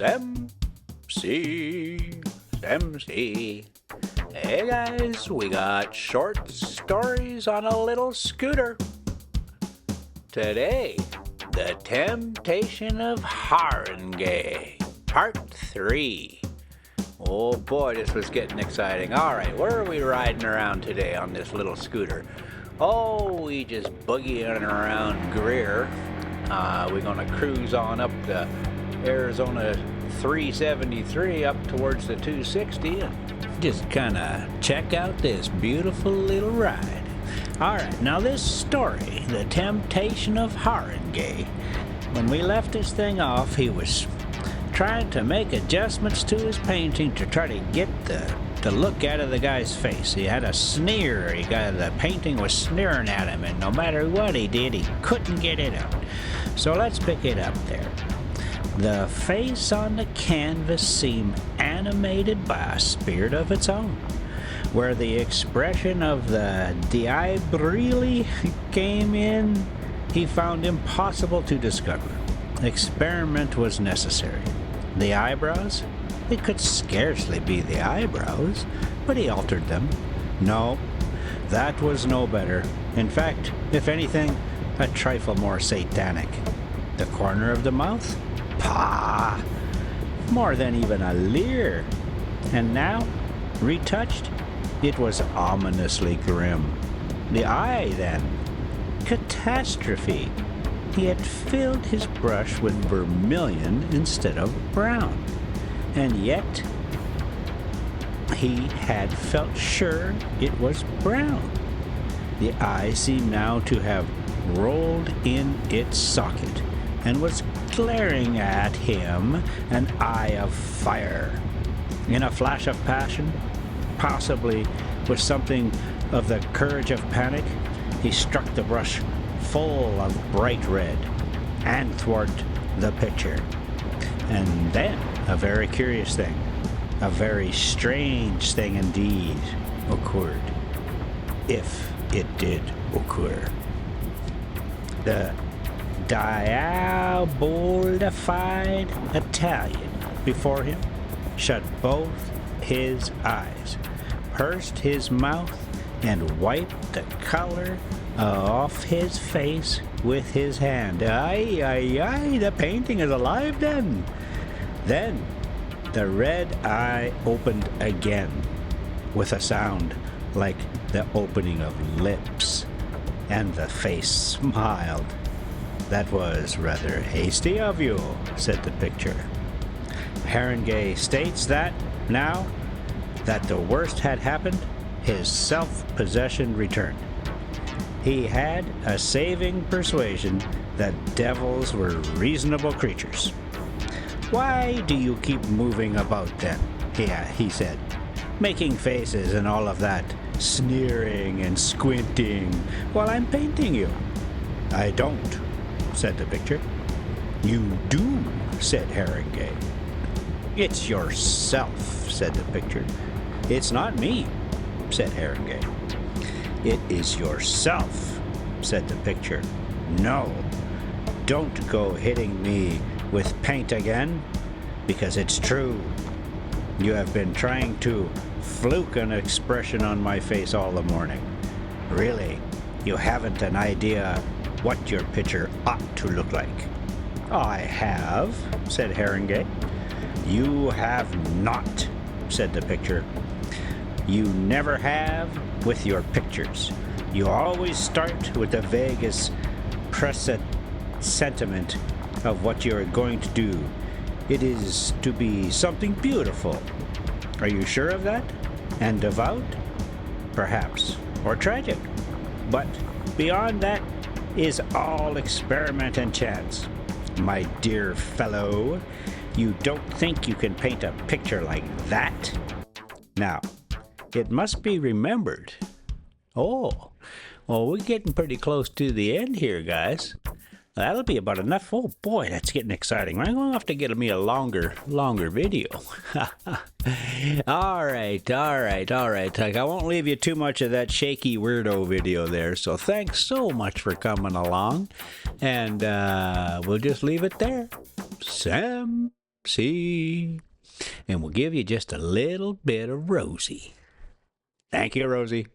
MC. Hey guys, we got short stories on a little scooter. Today, the temptation of Harringay, part 3. Oh boy, this was getting exciting. Alright, where are we riding around today on this little scooter? Oh, we just boogieing around Greer. We're gonna cruise on up the Arizona 373 up towards the 260 and just kind of check out this beautiful little ride. Alright, now this story, The Temptation of Harringay. When we left this thing off, he was trying to make adjustments to his painting to try to get the look out of the guy's face. He had a sneer. The painting was sneering at him, and no matter what he did, he couldn't get it out. So let's pick it up there. The face on the canvas seemed animated by a spirit of its own, where the expression of the diablerie came in, he found impossible to discover. Experiment was necessary. The eyebrows? It could scarcely be the eyebrows, but he altered them. No, that was no better. In fact, if anything, a trifle more satanic. The corner of the mouth? Pah! More than even a leer. And now, retouched, it was ominously grim. The eye, then? Catastrophe! He had filled his brush with vermilion instead of brown. And yet, he had felt sure it was brown. The eye seemed now to have rolled in its socket and was glaring at him, an eye of fire. In a flash of passion, possibly with something of the courage of panic, he struck the brush full of bright red and thwart the picture. And then a very curious thing, a very strange thing indeed, occurred, if it did occur. The diabolified Italian before him shut both his eyes, pursed his mouth, and wiped the color off his face with his hand. Aye, aye, aye, the painting is alive then. Then the red eye opened again with a sound like the opening of lips, and the face smiled. That was rather hasty of you, said the picture. Harringay states that, now that the worst had happened, his self-possession returned. He had a saving persuasion that devils were reasonable creatures. Why do you keep moving about then? He said, making faces and all of that, sneering and squinting while I'm painting you. I don't, said the picture. You do, said Harringay. It's yourself, said the picture. It's not me, said Harringay. It is yourself, said the picture. No, don't go hitting me with paint again, because it's true. You have been trying to fluke an expression on my face all the morning. Really, you haven't an idea what your picture ought to look like. I have, said Harringay. You have not, said the picture. You never have with your pictures. You always start with the vaguest presentiment of what you are going to do. It is to be something beautiful. Are you sure of that? And devout? Perhaps. Or tragic. But beyond that is all experiment and chance. My dear fellow, you don't think you can paint a picture like that? Now, it must be remembered. Oh, well, we're getting pretty close to the end here, guys. That'll be about enough. Oh boy, that's getting exciting. I'm going to have to get me a longer video. All right. I won't leave you too much of that shaky weirdo video there. So thanks so much for coming along. And we'll just leave it there. Sam. See? And we'll give you just a little bit of Rosie. Thank you, Rosie.